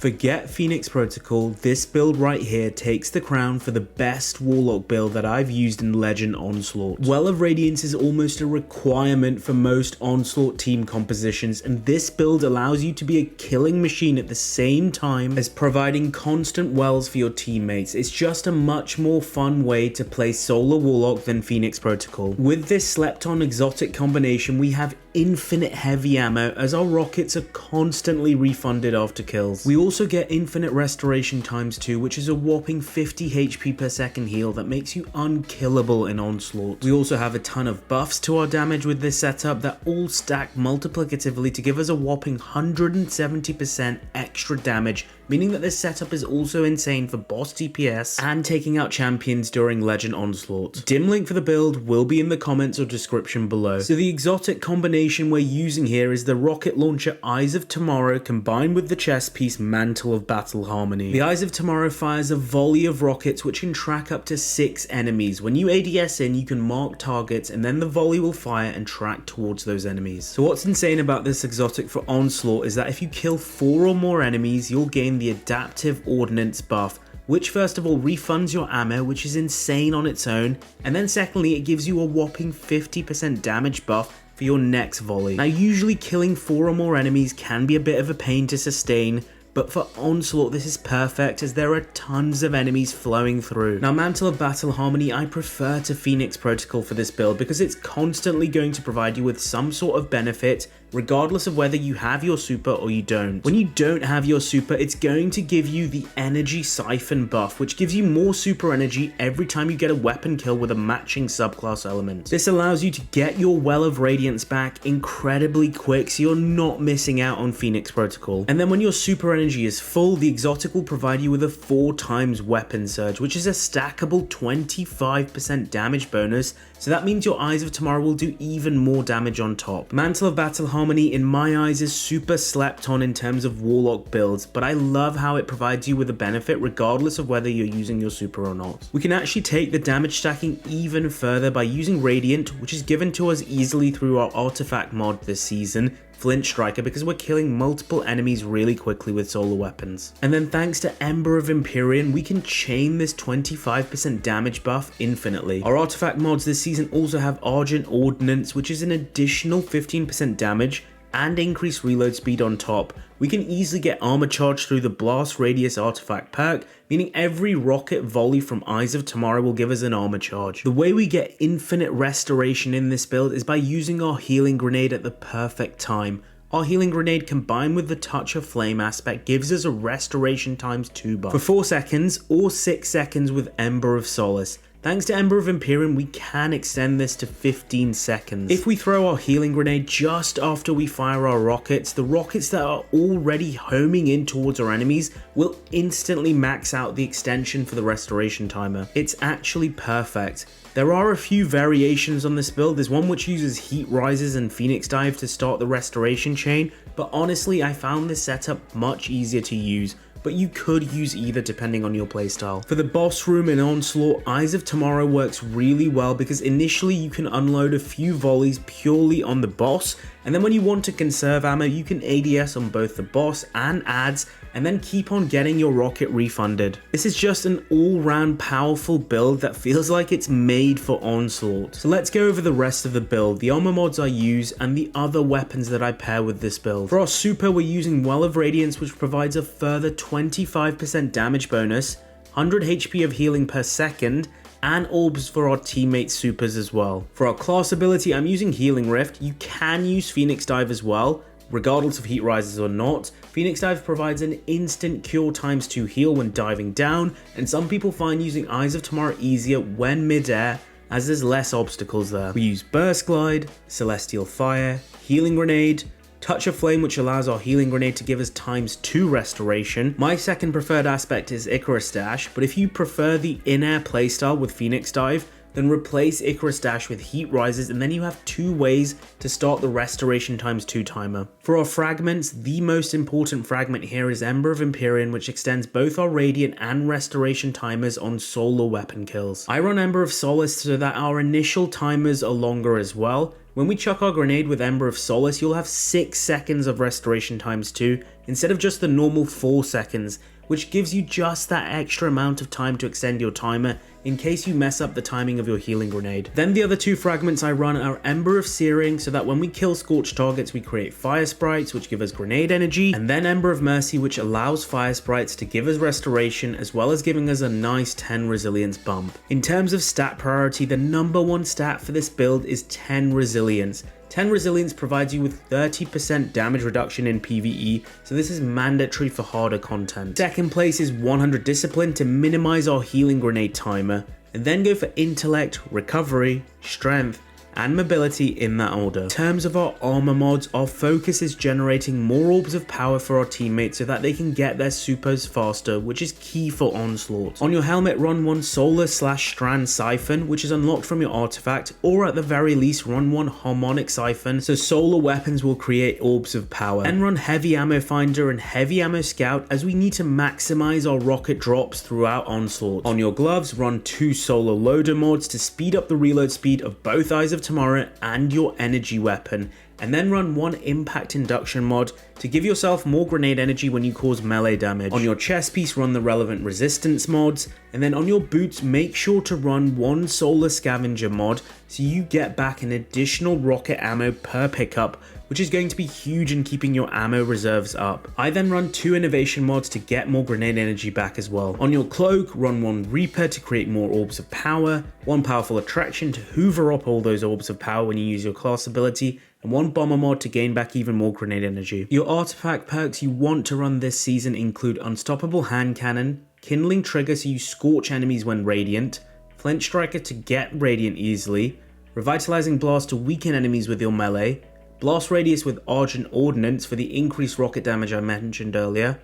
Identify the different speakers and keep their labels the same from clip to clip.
Speaker 1: Forget Phoenix Protocol, this build right here takes the crown for the best Warlock build that I've used in Legend Onslaught. Well of Radiance is almost a requirement for most Onslaught team compositions, and this build allows you to be a killing machine at the same time as providing constant wells for your teammates. It's just a much more fun way to play solo Warlock than Phoenix Protocol. With this slept on exotic combination, we have infinite heavy ammo as our rockets are constantly refunded after kills. We also get infinite restoration times 2, which is a whopping 50 HP per second heal that makes you unkillable in Onslaught. We also have a ton of buffs to our damage with this setup that all stack multiplicatively to give us a whopping 170% extra damage, meaning that this setup is also insane for boss DPS and taking out champions during Legend Onslaught. Dim link for the build will be in the comments or description below. So the exotic combination we're using here is the rocket launcher Eyes of Tomorrow combined with the chest piece Mantle of Battle Harmony. The Eyes of Tomorrow fires a volley of rockets which can track up to 6 enemies. When you ADS in, you can mark targets and then the volley will fire and track towards those enemies. So what's insane about this exotic for Onslaught is that if you kill 4 or more enemies, you'll gain the Adaptive Ordnance buff, which first of all refunds your ammo, which is insane on its own, and then secondly it gives you a whopping 50% damage buff for your next volley. Now usually killing 4 or more enemies can be a bit of a pain to sustain, but for Onslaught this is perfect as there are tons of enemies flowing through. Now Mantle of Battle Harmony I prefer to Phoenix Protocol for this build because it's constantly going to provide you with some sort of benefit regardless of whether you have your super or you don't. When you don't have your super, it's going to give you the Energy Siphon buff, which gives you more super energy every time you get a weapon kill with a matching subclass element. This allows you to get your Well of Radiance back incredibly quick so you're not missing out on Phoenix Protocol. And then when your super energy is full, the exotic will provide you with a 4 times weapon surge, which is a stackable 25% damage bonus, so that means your Eyes of Tomorrow will do even more damage on top. Mantle of Battle Harmony in my eyes is super slept on in terms of Warlock builds, but I love how it provides you with a benefit regardless of whether you're using your super or not. We can actually take the damage stacking even further by using Radiant, which is given to us easily through our artifact mod this season, Flint Striker, because we're killing multiple enemies really quickly with solar weapons. And then thanks to Ember of Empyrean, we can chain this 25% damage buff infinitely. Our artifact mods this season also have Argent Ordnance, which is an additional 15% damage and increased reload speed on top. We can easily get armor charge through the Blast Radius artifact perk, meaning every rocket volley from Eyes of Tomorrow will give us an armor charge. The way we get infinite restoration in this build is by using our healing grenade at the perfect time. Our healing grenade combined with the Touch of Flame aspect gives us a restoration times 2 buff for 4 seconds or 6 seconds with Ember of Solace. Thanks to Ember of Empyrean, we can extend this to 15 seconds. If we throw our healing grenade just after we fire our rockets, the rockets that are already homing in towards our enemies will instantly max out the extension for the restoration timer. It's actually perfect. There are a few variations on this build. There's one which uses Heat Rises and Phoenix Dive to start the restoration chain, but honestly I found this setup much easier to use. But you could use either depending on your playstyle. For the boss room in Onslaught, Eyes of Tomorrow works really well because initially you can unload a few volleys purely on the boss, and then when you want to conserve ammo, you can ADS on both the boss and adds, and then keep on getting your rocket refunded. This is just an all-round powerful build that feels like it's made for Onslaught. So let's go over the rest of the build, the armor mods I use, and the other weapons that I pair with this build. For our super, we're using Well of Radiance, which provides a further 25% damage bonus, 100 HP of healing per second, and orbs for our teammate supers as well. For our class ability, I'm using Healing Rift. You can use Phoenix Dive as well, regardless of Heat Rises or not. Phoenix Dive provides an instant cure times 2 heal when diving down, and some people find using Eyes of Tomorrow easier when mid-air, as there's less obstacles there. We use Burst Glide, Celestial Fire, Healing Grenade, Touch of Flame, which allows our healing grenade to give us times 2 restoration. My second preferred aspect is Icarus Dash, but if you prefer the in-air playstyle with Phoenix Dive, then replace Icarus Dash with Heat Rises, and then you have 2 ways to start the restoration times 2 timer. For our fragments, the most important fragment here is Ember of Empyrean, which extends both our radiant and restoration timers on solo weapon kills. I run Ember of Solace so that our initial timers are longer as well, When we chuck our grenade with Ember of Solace, you'll have 6 seconds of restoration times 2 instead of just the normal 4 seconds, which gives you just that extra amount of time to extend your timer in case you mess up the timing of your healing grenade. Then the other 2 fragments I run are Ember of Searing, so that when we kill scorched targets we create fire sprites which give us grenade energy, and then Ember of Mercy, which allows fire sprites to give us restoration as well as giving us a nice 10 resilience bump. In terms of stat priority, the number 1 stat for this build is 10 resilience. 10 resilience provides you with 30% damage reduction in PvE, so this is mandatory for harder content. Second place is 100 discipline to minimize our healing grenade timer, and then go for intellect, recovery, strength, and mobility in that order. In terms of our armor mods, our focus is generating more orbs of power for our teammates so that they can get their supers faster, which is key for Onslaught. On your helmet, run 1 Solar/Strand Siphon, which is unlocked from your artifact, or at the very least run 1 Harmonic Siphon, so solar weapons will create orbs of power. Then run Heavy Ammo Finder and Heavy Ammo Scout, as we need to maximize our rocket drops throughout Onslaught. On your gloves, run 2 Solar Loader mods to speed up the reload speed of both Eyes of Tomorrow and your energy weapon, and then run 1 Impact Induction mod to give yourself more grenade energy when you cause melee damage. On your chest piece, run the relevant resistance mods, and then on your boots, make sure to run 1 Solar Scavenger mod so you get back an additional rocket ammo per pickup, which is going to be huge in keeping your ammo reserves up. I then run 2 innovation mods to get more grenade energy back as well. On your cloak, run 1 Reaper to create more orbs of power, 1 Powerful Attraction to hoover up all those orbs of power when you use your class ability, and 1 Bomber mod to gain back even more grenade energy. Your artifact perks you want to run this season include Unstoppable Hand Cannon, Kindling Trigger so you scorch enemies when radiant, Flint Striker to get radiant easily, Revitalizing Blast to weaken enemies with your melee, Blast Radius with Argent Ordnance for the increased rocket damage I mentioned earlier,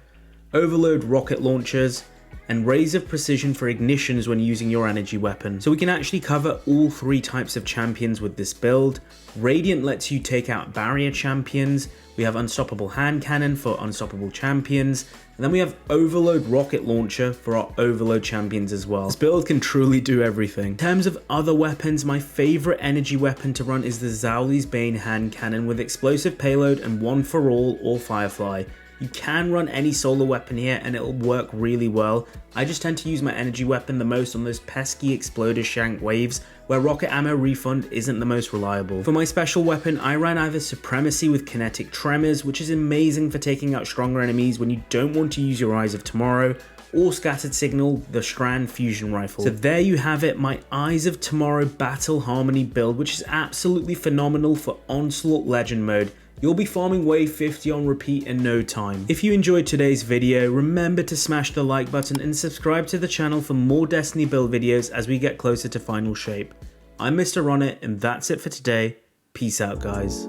Speaker 1: Overload rocket launchers, and Rays of Precision for ignitions when using your energy weapon. So we can actually cover all 3 types of champions with this build. Radiant lets you take out barrier champions, we have Unstoppable Hand Cannon for unstoppable champions, and then we have Overload Rocket Launcher for our Overload champions as well. This build can truly do everything. In terms of other weapons, my favorite energy weapon to run is the Zauli's Bane Hand Cannon with explosive payload and 1 for all or Firefly. You can run any solar weapon here and it'll work really well. I just tend to use my energy weapon the most on those pesky exploder shank waves where rocket ammo refund isn't the most reliable. For my special weapon, I ran either Supremacy with Kinetic Tremors, which is amazing for taking out stronger enemies when you don't want to use your Eyes of Tomorrow, or Scattered Signal, the Strand Fusion Rifle. So there you have it, my Eyes of Tomorrow Battle Harmony build, which is absolutely phenomenal for Onslaught Legend mode. You'll be farming wave 50 on repeat in no time. If you enjoyed today's video, remember to smash the like button and subscribe to the channel for more Destiny build videos as we get closer to final shape. I'm Mr. Ronit, and that's it for today. Peace out, guys.